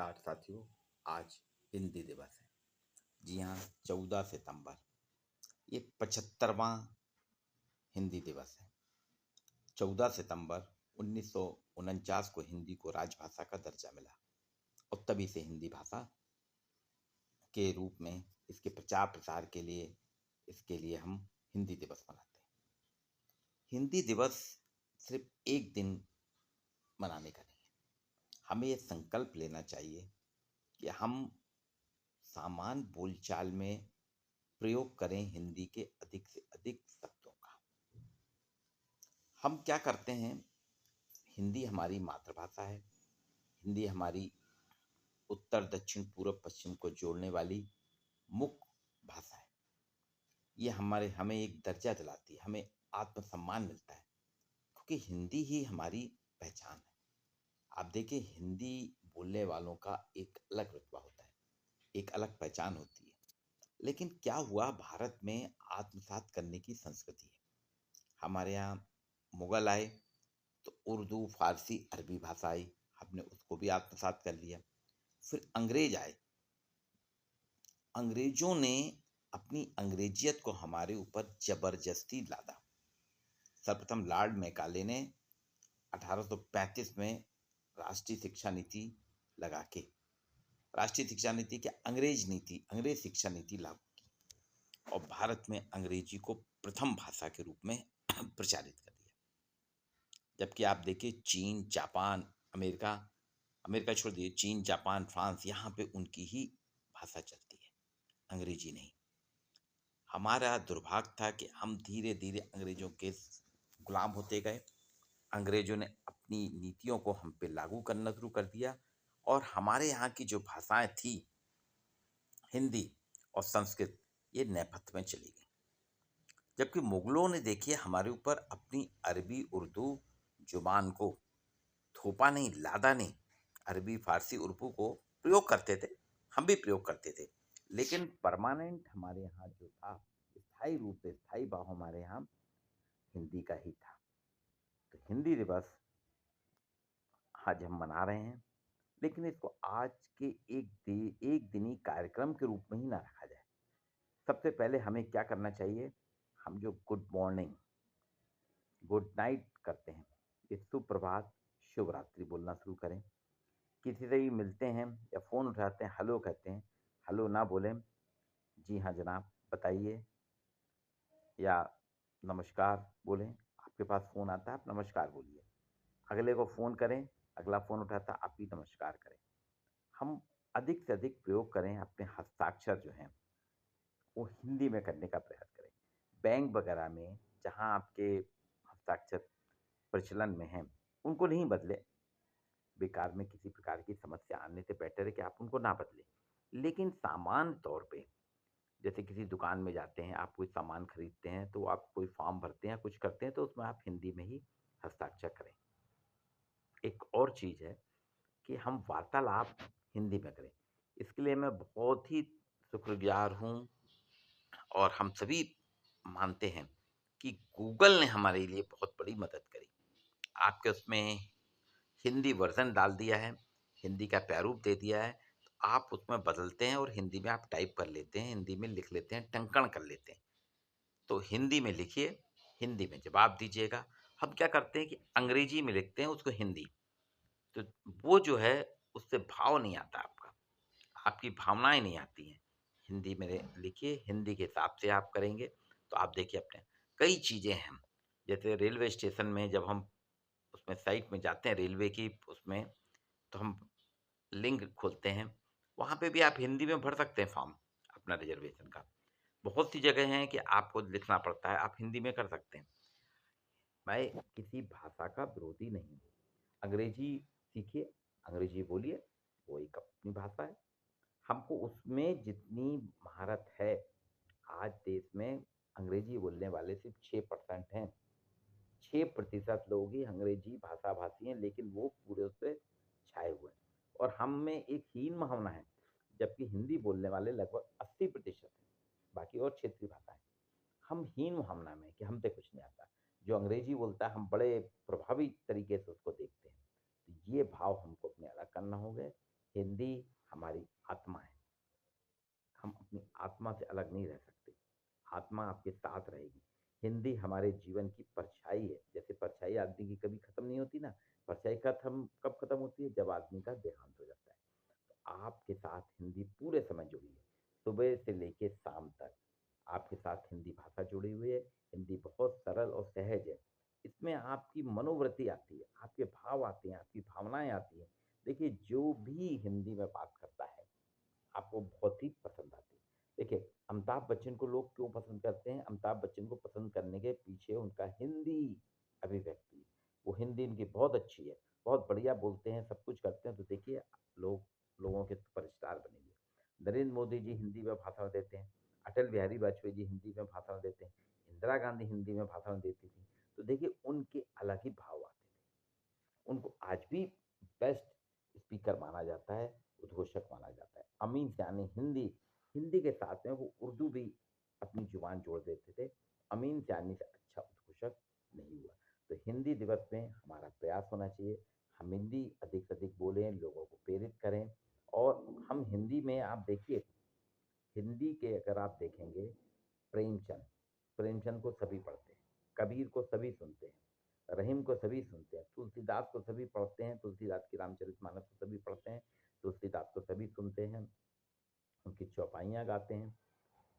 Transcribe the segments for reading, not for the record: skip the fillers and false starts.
नमस्कार साथियों। आज हिंदी दिवस है। जी हाँ, 14 सितंबर। ये 75वां हिंदी दिवस है। 14 सितंबर 1949 को हिंदी को राजभाषा का दर्जा मिला और तभी से हिंदी भाषा के रूप में इसके प्रचार प्रसार के लिए इसके लिए हम हिंदी दिवस मनाते हैं। हिंदी दिवस सिर्फ एक दिन मनाने का नहीं है। हमें ये संकल्प लेना चाहिए कि हम सामान्य बोलचाल में प्रयोग करें हिंदी के अधिक से अधिक शब्दों का। हम क्या करते हैं, हिंदी हमारी मातृभाषा है। हिंदी हमारी उत्तर दक्षिण पूर्व पश्चिम को जोड़ने वाली मुख्य भाषा है। ये हमें एक दर्जा दिलाती है, हमें आत्मसम्मान मिलता है, क्योंकि हिंदी ही हमारी पहचान है। आप देखिए, हिंदी बोलने वालों का एक अलग रुतबा होता है, एक अलग पहचान होती है। लेकिन क्या हुआ, भारत में आत्मसात करने की संस्कृति है। हमारे यहाँ मुगल आए तो उर्दू, फारसी, अरबी भाषा आई, हमने उसको भी आत्मसात कर लिया। फिर अंग्रेज आए, अंग्रेजों ने अपनी अंग्रेजियत को हमारे ऊपर जबरदस्ती लादा। सर्वप्रथम लॉर्ड मैकाले ने 1835 में राष्ट्रीय शिक्षा नीति लगा के, राष्ट्रीय शिक्षा नीति क्या, अंग्रेज शिक्षा नीति लागू की और भारत में अंग्रेजी को प्रथम भाषा के रूप में प्रचारित कर दिया। जबकि आप देखिए, चीन, जापान, अमेरिका अमेरिका छोड़ दिए, चीन, जापान, फ्रांस, यहाँ पे उनकी ही भाषा चलती है, अंग्रेजी नहीं। हमारा दुर्भाग्य था कि हम धीरे धीरे अंग्रेजों के गुलाम होते गए। अंग्रेजों ने अपनी नीतियों को हम पे लागू करना शुरू कर दिया और हमारे यहाँ की जो भाषाएं थी, हिंदी और संस्कृत, ये नेपथ्य में चली गई। जबकि मुगलों ने देखिए हमारे ऊपर अपनी अरबी उर्दू जुबान को थोपा नहीं, लादा नहीं। अरबी, फारसी, उर्दू को प्रयोग करते थे, हम भी प्रयोग करते थे, लेकिन परमानेंट हमारे यहाँ जो था, स्थायी रूप से स्थायी भाव हमारे यहाँ हिंदी का ही था। तो हिंदी दिवस आज हम मना रहे हैं, लेकिन इसको आज के एक दिनी कार्यक्रम के रूप में ही ना रखा जाए। सबसे पहले हमें क्या करना चाहिए, हम जो गुड मॉर्निंग, गुड नाइट करते हैं, ये सुप्रभात, शुभ रात्रि बोलना शुरू करें। किसी से भी मिलते हैं या फ़ोन उठाते हैं, हेलो कहते हैं, हेलो ना बोलें, जी हाँ जनाब बताइए, या नमस्कार बोलें। आपके पास फ़ोन आता है, आप नमस्कार बोलिए। अगले को फ़ोन करें, अगला फ़ोन उठाता है, आप भी नमस्कार करें। हम अधिक से अधिक प्रयोग करें, अपने हस्ताक्षर जो हैं वो हिंदी में करने का प्रयास करें। बैंक वगैरह में जहाँ आपके हस्ताक्षर प्रचलन में हैं, उनको नहीं बदलें। बेकार में किसी प्रकार की समस्या आने से बेटर है कि आप उनको ना बदलें। लेकिन सामान्य तौर पे, जैसे किसी दुकान में जाते हैं, आप कोई सामान खरीदते हैं, तो आप कोई फॉर्म भरते हैं या कुछ करते हैं, तो उसमें आप हिंदी में ही हस्ताक्षर करें। एक और चीज़ है कि हम वार्तालाप हिंदी में करें। इसके लिए मैं बहुत ही शुक्रगुज़ार हूँ और हम सभी मानते हैं कि गूगल ने हमारे लिए बहुत बड़ी मदद करी। आपके उसमें हिंदी वर्ज़न डाल दिया है, हिंदी का प्रारूप दे दिया है, तो आप उसमें बदलते हैं और हिंदी में आप टाइप कर लेते हैं, हिंदी में लिख लेते हैं, टंकण कर लेते हैं। तो हिंदी में लिखिए, हिंदी में जवाब दीजिएगा। हम क्या करते हैं कि अंग्रेजी में लिखते हैं उसको हिंदी, तो वो जो है उससे भाव नहीं आता आपका, आपकी भावनाएँ नहीं आती हैं। हिंदी में लिखिए, हिंदी के हिसाब से आप करेंगे, तो आप देखिए अपने कई चीज़ें हैं, जैसे रेलवे स्टेशन में जब हम उसमें साइट में जाते हैं रेलवे की उसमें, तो हम लिंक खोलते हैं, वहाँ पे भी आप हिंदी में भर सकते हैं फॉर्म अपना रिज़र्वेशन का। बहुत सी जगह हैं कि आपको लिखना पड़ता है, आप हिंदी में कर सकते हैं। मैं किसी भाषा का विरोधी नहीं हूँ। अंग्रेजी सीखिए, अंग्रेजी बोलिए, वो एक अपनी भाषा है। हमको उसमें जितनी महारत है, आज देश में अंग्रेजी बोलने वाले सिर्फ 6% हैं। 6% लोग ही अंग्रेजी भाषा भाषी हैं, लेकिन वो पूरे उस पे छाए हुए हैं और हम में एक हीन भावना है, जबकि हिंदी बोलने वाले लगभग 80% हैं, बाकी और क्षेत्रीय भाषाएं। हम हीन भावना में कि हमसे कुछ नहीं आता। जो अंग्रेजी बोलता है, हम बड़े प्रभावी तरीके से उसको देखते हैं। तो ये भाव हमको अपने अलग करना होगा। हिंदी हमारी आत्मा है। हम अपनी आत्मा से अलग नहीं रह सकते। आत्मा आपके साथ रहेगी। हिंदी हमारे जीवन की परछाई है। जैसे परछाई आदमी की कभी खत्म नहीं होती ना, परछाई खत्म कब खत्म होती है? जब आदमी का देहांत हो जाता है। तो आपके साथ हिंदी पूरे समय जुड़ी है, सुबह से लेके शाम तक। आपके साथ हिंदी भाषा जुड़ी हुई है। हिंदी बहुत सरल और सहज है। इसमें आपकी मनोवृत्ति आती है, आपके भाव आते हैं, आपकी भावनाएँ आती हैं। देखिए, जो भी हिंदी में बात करता है, आपको बहुत ही पसंद आती है। देखिए, अमिताभ बच्चन को लोग क्यों पसंद करते हैं? अमिताभ बच्चन को पसंद करने के पीछे उनका हिंदी अभिव्यक्ति है। वो हिंदी इनकी बहुत अच्छी है, बहुत बढ़िया बोलते हैं, सब कुछ करते हैं। तो देखिए, लोग लोगों के सुपरस्टार बनेंगे। नरेंद्र मोदी जी हिंदी में भाषण देते हैं, अटल बिहारी वाजपेयी जी हिंदी में भाषण देते हैं, इंदिरा गांधी हिंदी में भाषण देती थी। तो देखिए, उनके अलग ही भाव आते थे। उनको आज भी बेस्ट स्पीकर माना जाता है, उद्घोषक माना जाता है। अमीन यानी हिंदी, हिंदी के साथ में वो उर्दू भी अपनी जुबान जोड़ देते थे। अमीन यानी से अच्छा उद्घोषक नहीं हुआ। तो हिंदी दिवस में हमारा प्रयास होना चाहिए, हम हिंदी अधिक से अधिक बोलें, लोगों को प्रेरित करें। और हम हिंदी में आप देखिए, हिंदी के अगर आप देखेंगे, प्रेमचंद, प्रेमचंद को सभी पढ़ते हैं, कबीर को सभी सुनते हैं, रहीम को सभी सुनते हैं, तुलसीदास को सभी पढ़ते हैं, तुलसीदास की रामचरितमानस को सभी पढ़ते हैं, तुलसीदास को सभी सुनते हैं, उनकी चौपाइयाँ गाते हैं,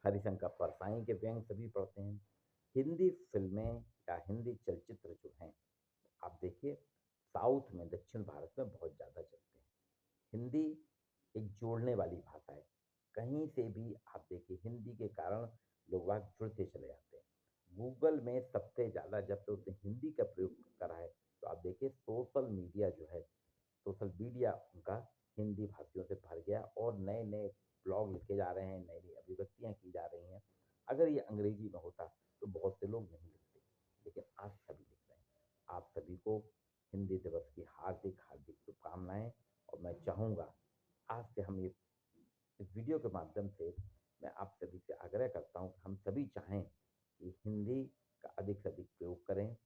हरिशंकर परसाई के व्यंग सभी पढ़ते हैं। हिंदी फिल्में या हिंदी चलचित्र जो हैं, आप देखिए, साउथ में, दक्षिण भारत में बहुत ज़्यादा चलते हैं। हिंदी एक जोड़ने वाली भाषा है। कहीं से भी आप देखिए, हिंदी के कारण लोग बाग जुड़ते चले जाते हैं। गूगल में सबसे ज़्यादा जब से उसने हिंदी का प्रयोग करा है, तो आप देखिए सोशल मीडिया जो है, सोशल मीडिया उनका हिंदी भाषियों से भर गया और नए-नए ब्लॉग लिखे जा रहे हैं, नई-नई अभिव्यक्तियाँ की जा रही हैं। अगर ये अंग्रेजी में होता, तो बहुत से लोग नहीं लिखते, लेकिन आज सभी लिख रहे हैं। आप सभी को हिंदी दिवस की हार्दिक-हार्दिक शुभकामनाएँ। और मैं चाहूँगा, आज से हम ये इस वीडियो के माध्यम से मैं आप सभी से आग्रह करता हूँ कि हम सभी चाहें कि हिंदी का अधिक से अधिक प्रयोग करें,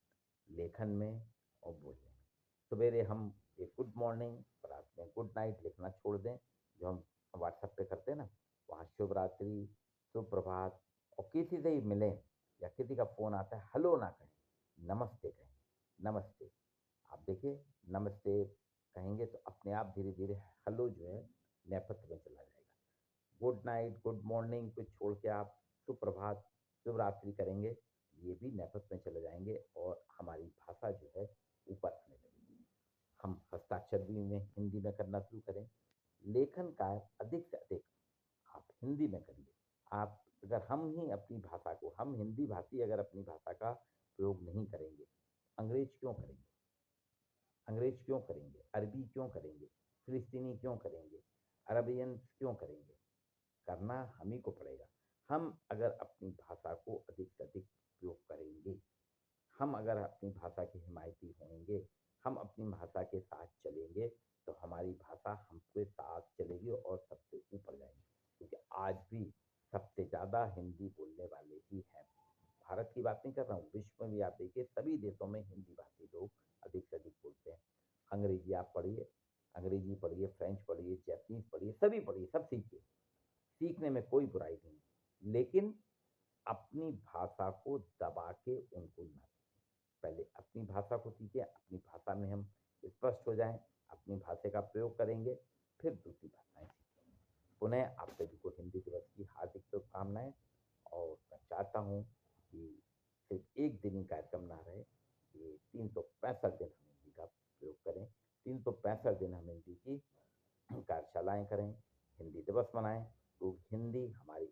लेखन में और बोलने में। सवेरे हम एक गुड मॉर्निंग और रात में गुड नाइट लिखना छोड़ दें, जो हम व्हाट्सएप पे करते हैं ना, वहाँ शुभ रात्रि, शुभ प्रभात, और किसी से ही मिलें या किसी का फ़ोन आता है, हेलो ना कहें, नमस्ते कहें, नमस्ते। आप देखिए, नमस्ते कहेंगे तो अपने आप धीरे-धीरे हेलो जो है नेपथ्य में चला जाएगा। गुड नाइट, गुड मॉर्निंग को छोड़ के आप सुप्रभात, शुभ रात्रि करेंगे, ये भी नेपथ्य में चले जाएँगे और हमारी भाषा जो है ऊपर आने लगेगी। हम हस्ताक्षर भी में हिंदी में करना शुरू करें। लेखन कार्य अधिक से अधिक आप हिंदी में करिए। आप अगर हम ही अपनी भाषा को, हम हिंदी भाषी अगर अपनी भाषा का प्रयोग नहीं करेंगे, अंग्रेज क्यों करेंगे? अंग्रेज क्यों करेंगे? अरबी क्यों करेंगे? फ़िलिस्तीनी क्यों करेंगे? अरबियन क्यों करेंगे? करना हम ही को पड़ेगा। हम अगर अपनी भाषा को अधिक से अधिक प्रयोग करेंगे, हम अगर अपनी भाषा के हिमायती होंगे, हम अपनी भाषा के साथ चलेंगे, तो हमारी भाषा हमके साथ चलेगी और सबसे ऊपर जाएगी। क्योंकि आज भी सबसे ज़्यादा हिंदी बोलने वाले ही हैं। भारत की बात नहीं कर रहा हूँ, विश्व में भी आप देखिए, सभी देशों में हिंदी भाषी लोग अधिक से अधिक बोलते हैं। अंग्रेजी आप पढ़िए, अंग्रेजी पढ़िए, फ्रेंच पढ़िए, जैपनीज़ पढ़िए, सभी पढ़िए, सब सीखिए। सीखने में कोई बुराई नहीं, लेकिन अपनी भाषा को दबा के उनको ना सीखें। पहले अपनी भाषा को सीखें, अपनी भाषा में हम स्पष्ट हो जाएँ, अपनी भाषा का प्रयोग करेंगे, फिर दूसरी भाषाएँ सीखेंगे। पुनः आप सभी को हिंदी दिवस की हार्दिक शुभकामनाएँ। और मैं चाहता हूँ कि सिर्फ़ एक दिन ही कार्यक्रम ना रहे, ये 365 दिन हम हिंदी का प्रयोग करें, 365 दिन हम हिंदी की कार्यशालाएँ करें, हिंदी दिवस मनाएँ, तो हिंदी हमारी